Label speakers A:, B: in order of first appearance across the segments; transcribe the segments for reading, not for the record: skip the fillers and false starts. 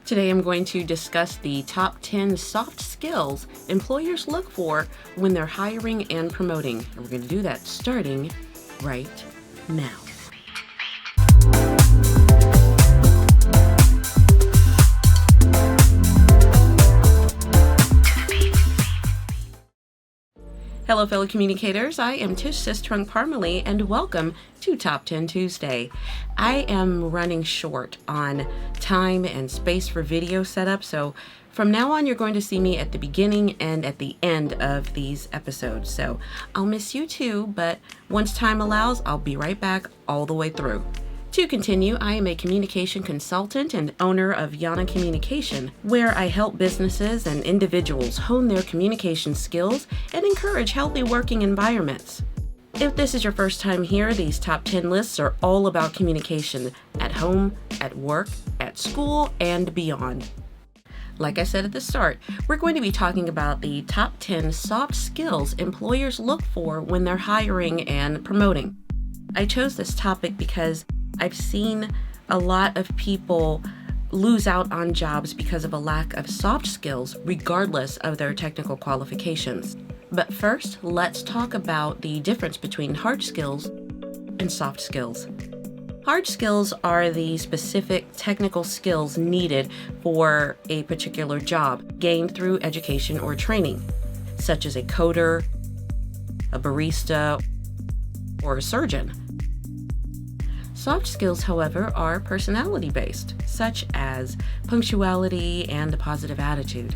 A: Today I'm going to discuss the top 10 soft skills employers look for when they're hiring and promoting. And we're going to do that starting right now. Hello, fellow communicators. I am Tish Sistrunk Parmalee, and welcome to Top 10 Tuesday. I am running short on time and space for video setup, so from now on, you're going to see me at the beginning and at the end of these episodes. So I'll miss you too, but once time allows, I'll be right back all the way through. To continue, I am a communication consultant and owner of YANA Communication, where I help businesses and individuals hone their communication skills and encourage healthy working environments. If this is your first time here, these top 10 lists are all about communication at home, at work, at school, and beyond. Like I said at the start, we're going to be talking about the top 10 soft skills employers look for when they're hiring and promoting. I chose this topic because I've seen a lot of people lose out on jobs because of a lack of soft skills, regardless of their technical qualifications. But first, let's talk about the difference between hard skills and soft skills. Hard skills are the specific technical skills needed for a particular job gained through education or training, such as a coder, a barista, or a surgeon. Soft skills, however, are personality-based, such as punctuality and a positive attitude.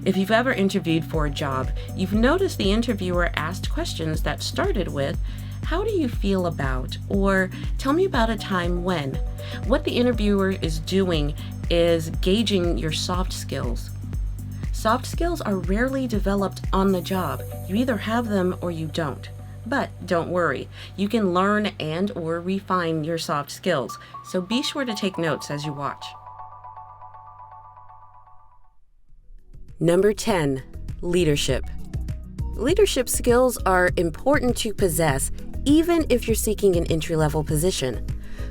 A: If you've ever interviewed for a job, you've noticed the interviewer asked questions that started with, "How do you feel about?" or "Tell me about a time when." What the interviewer is doing is gauging your soft skills. Soft skills are rarely developed on the job. You either have them or you don't. But don't worry, you can learn and or refine your soft skills, so be sure to take notes as you watch. Number 10, leadership. Leadership skills are important to possess even if you're seeking an entry-level position.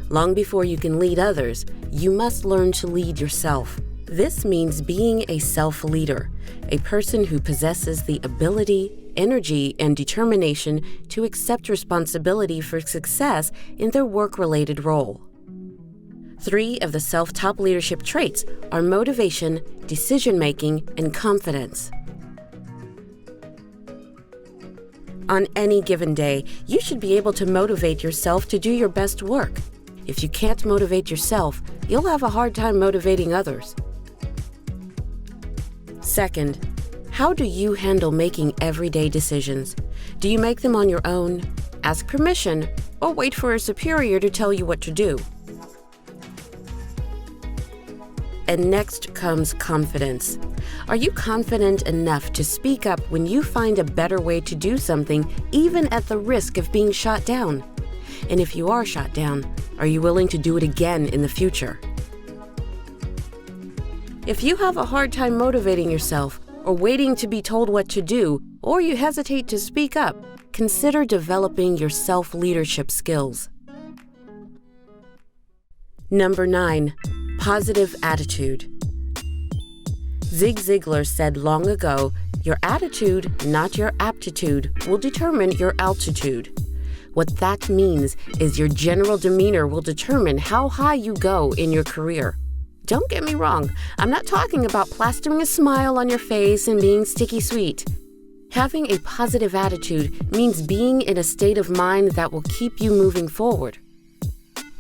A: Long before you can lead others, you must learn to lead yourself. This means being a self-leader, a person who possesses the ability, energy, and determination to accept responsibility for success in their work-related role. 3 of the self-top leadership traits are motivation, decision-making, and confidence. On any given day, you should be able to motivate yourself to do your best work. If you can't motivate yourself, you'll have a hard time motivating others. Second, how do you handle making everyday decisions? Do you make them on your own, ask permission, or wait for a superior to tell you what to do? And next comes confidence. Are you confident enough to speak up when you find a better way to do something, even at the risk of being shot down? And if you are shot down, are you willing to do it again in the future? If you have a hard time motivating yourself, or waiting to be told what to do, or you hesitate to speak up, consider developing your self-leadership skills. Number 9, positive attitude. Zig Ziglar said long ago, "Your attitude, not your aptitude, will determine your altitude." What that means is your general demeanor will determine how high you go in your career. Don't get me wrong, I'm not talking about plastering a smile on your face and being sticky sweet. Having a positive attitude means being in a state of mind that will keep you moving forward.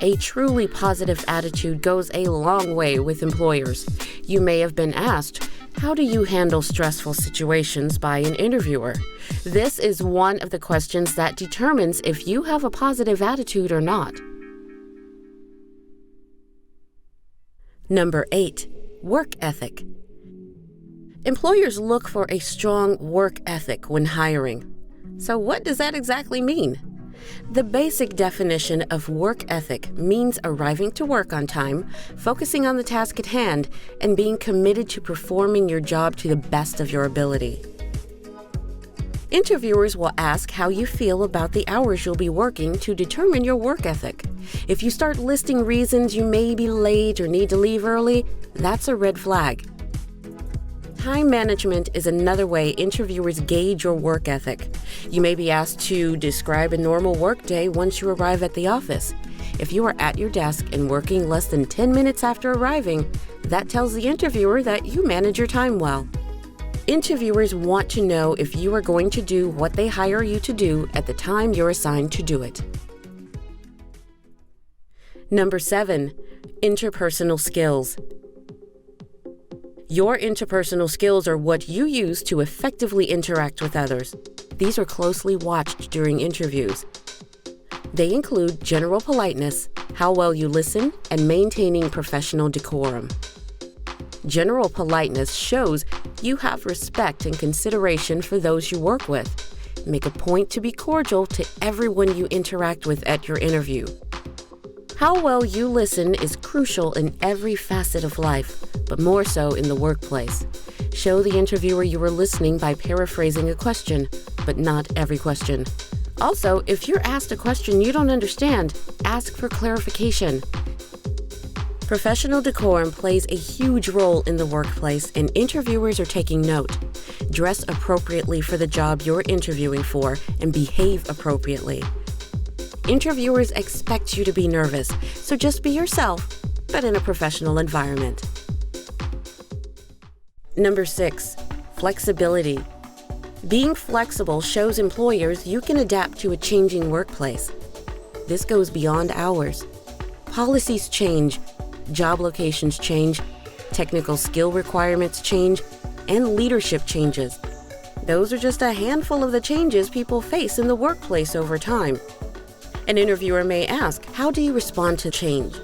A: A truly positive attitude goes a long way with employers. You may have been asked, how do you handle stressful situations by an interviewer? This is one of the questions that determines if you have a positive attitude or not. Number 8, work ethic. Employers look for a strong work ethic when hiring. So what does that exactly mean? The basic definition of work ethic means arriving to work on time, focusing on the task at hand, and being committed to performing your job to the best of your ability. Interviewers will ask how you feel about the hours you'll be working to determine your work ethic. If you start listing reasons you may be late or need to leave early, that's a red flag. Time management is another way interviewers gauge your work ethic. You may be asked to describe a normal workday once you arrive at the office. If you are at your desk and working less than 10 minutes after arriving, that tells the interviewer that you manage your time well. Interviewers want to know if you are going to do what they hire you to do at the time you're assigned to do it. Number 7, interpersonal skills. Your interpersonal skills are what you use to effectively interact with others. These are closely watched during interviews. They include general politeness, how well you listen, and maintaining professional decorum. General politeness shows you have respect and consideration for those you work with. Make a point to be cordial to everyone you interact with at your interview. How well you listen is crucial in every facet of life, but more so in the workplace. Show the interviewer you were listening by paraphrasing a question, but not every question. Also, if you're asked a question you don't understand, ask for clarification. Professional decorum plays a huge role in the workplace, and interviewers are taking note. Dress appropriately for the job you're interviewing for and behave appropriately. Interviewers expect you to be nervous, so just be yourself, but in a professional environment. Number 6, flexibility. Being flexible shows employers you can adapt to a changing workplace. This goes beyond hours. Policies change, job locations change, technical skill requirements change, and leadership changes. Those are just a handful of the changes people face in the workplace over time. An interviewer may ask, how do you respond to change?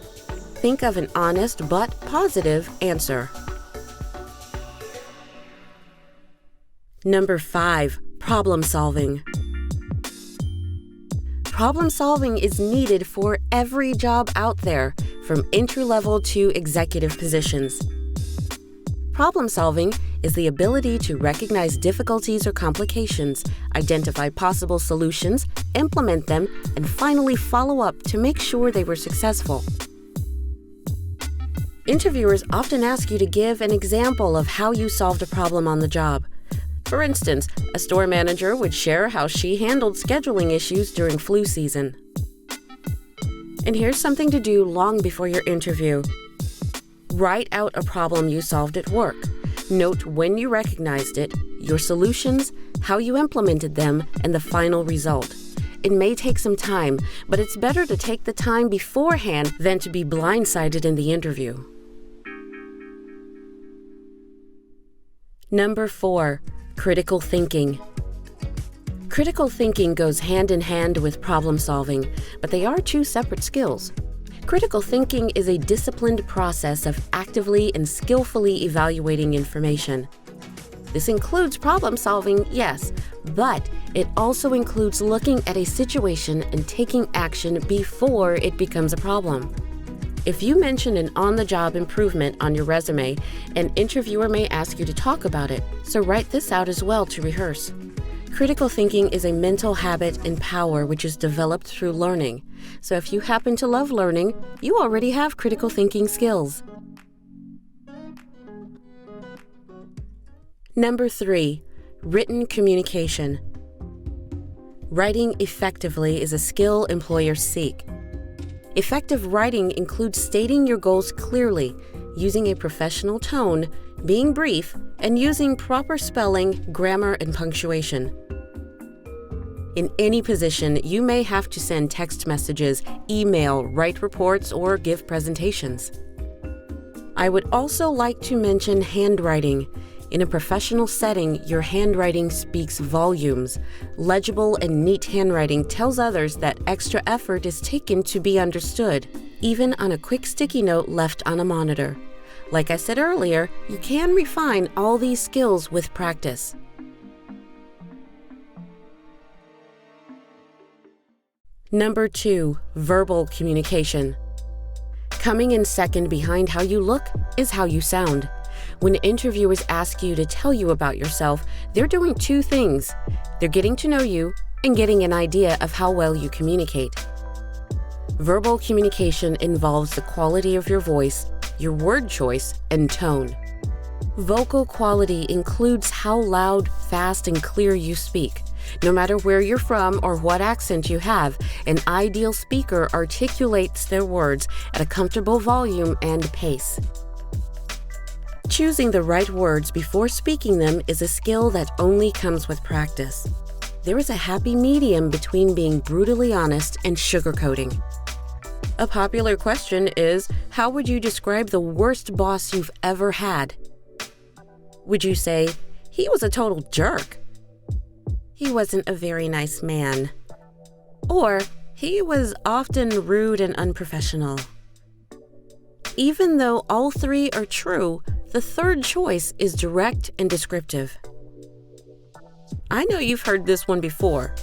A: Think of an honest but positive answer. Number 5, problem solving. Problem solving is needed for every job out there, from entry-level to executive positions. Problem solving is the ability to recognize difficulties or complications, identify possible solutions, implement them, and finally follow up to make sure they were successful. Interviewers often ask you to give an example of how you solved a problem on the job. For instance, a store manager would share how she handled scheduling issues during flu season. And here's something to do long before your interview. Write out a problem you solved at work. Note when you recognized it, your solutions, how you implemented them, and the final result. It may take some time, but it's better to take the time beforehand than to be blindsided in the interview. Number 4, critical thinking. Critical thinking goes hand in hand with problem solving, but they are two separate skills. Critical thinking is a disciplined process of actively and skillfully evaluating information. This includes problem solving, yes, but it also includes looking at a situation and taking action before it becomes a problem. If you mention an on-the-job improvement on your resume, an interviewer may ask you to talk about it, so write this out as well to rehearse. Critical thinking is a mental habit and power which is developed through learning. So if you happen to love learning, you already have critical thinking skills. Number 3, written communication. Writing effectively is a skill employers seek. Effective writing includes stating your goals clearly, using a professional tone, being brief, and using proper spelling, grammar, and punctuation. In any position, you may have to send text messages, email, write reports, or give presentations. I would also like to mention handwriting. In a professional setting, your handwriting speaks volumes. Legible and neat handwriting tells others that extra effort is taken to be understood, even on a quick sticky note left on a monitor. Like I said earlier, you can refine all these skills with practice. Number 2, verbal communication. Coming in second behind how you look is how you sound. When interviewers ask you to tell you about yourself, they're doing two things. They're getting to know you and getting an idea of how well you communicate. Verbal communication involves the quality of your voice, your word choice, and tone. Vocal quality includes how loud, fast, and clear you speak. No matter where you're from or what accent you have, an ideal speaker articulates their words at a comfortable volume and pace. Choosing the right words before speaking them is a skill that only comes with practice. There is a happy medium between being brutally honest and sugarcoating. A popular question is, how would you describe the worst boss you've ever had? Would you say, he was a total jerk? He wasn't a very nice man. Or, he was often rude and unprofessional. Even though all three are true, the third choice is direct and descriptive. I know you've heard this one before.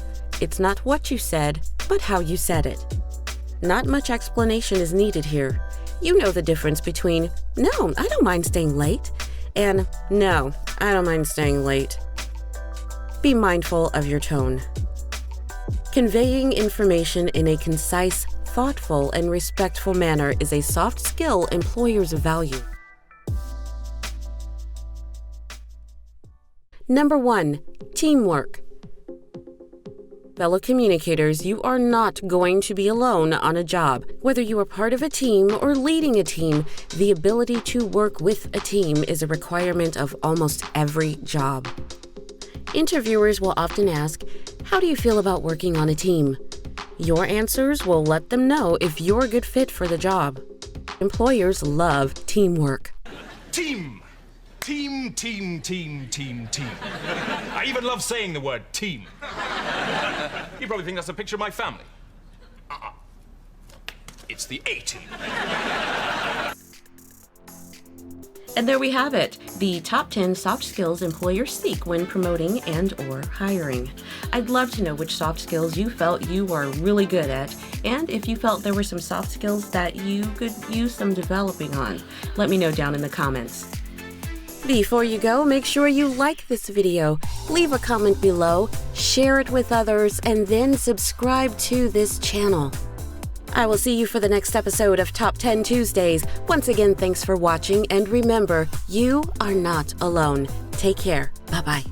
A: It's not what you said, but how you said it. Not much explanation is needed here. You know the difference between, "No, I don't mind staying late," and "No, I don't mind staying late." Be mindful of your tone. Conveying information in a concise, thoughtful, and respectful manner is a soft skill employers value. Number 1, teamwork. Fellow communicators, you are not going to be alone on a job. Whether you are part of a team or leading a team, the ability to work with a team is a requirement of almost every job. Interviewers will often ask, "How do you feel about working on a team?" Your answers will let them know if you're a good fit for the job. Employers love teamwork.
B: Team! Team, team, team, team, team. I even love saying the word team. You probably think that's a picture of my family. It's the A-team.
A: And there we have it, the top 10 soft skills employers seek when promoting and/or hiring. I'd love to know which soft skills you felt you are really good at, and if you felt there were some soft skills that you could use some developing on. Let me know down in the comments. Before you go, make sure you like this video, leave a comment below, share it with others, and then subscribe to this channel. I will see you for the next episode of Top 10 Tuesdays. Once again, thanks for watching, and remember, you are not alone. Take care. Bye-bye.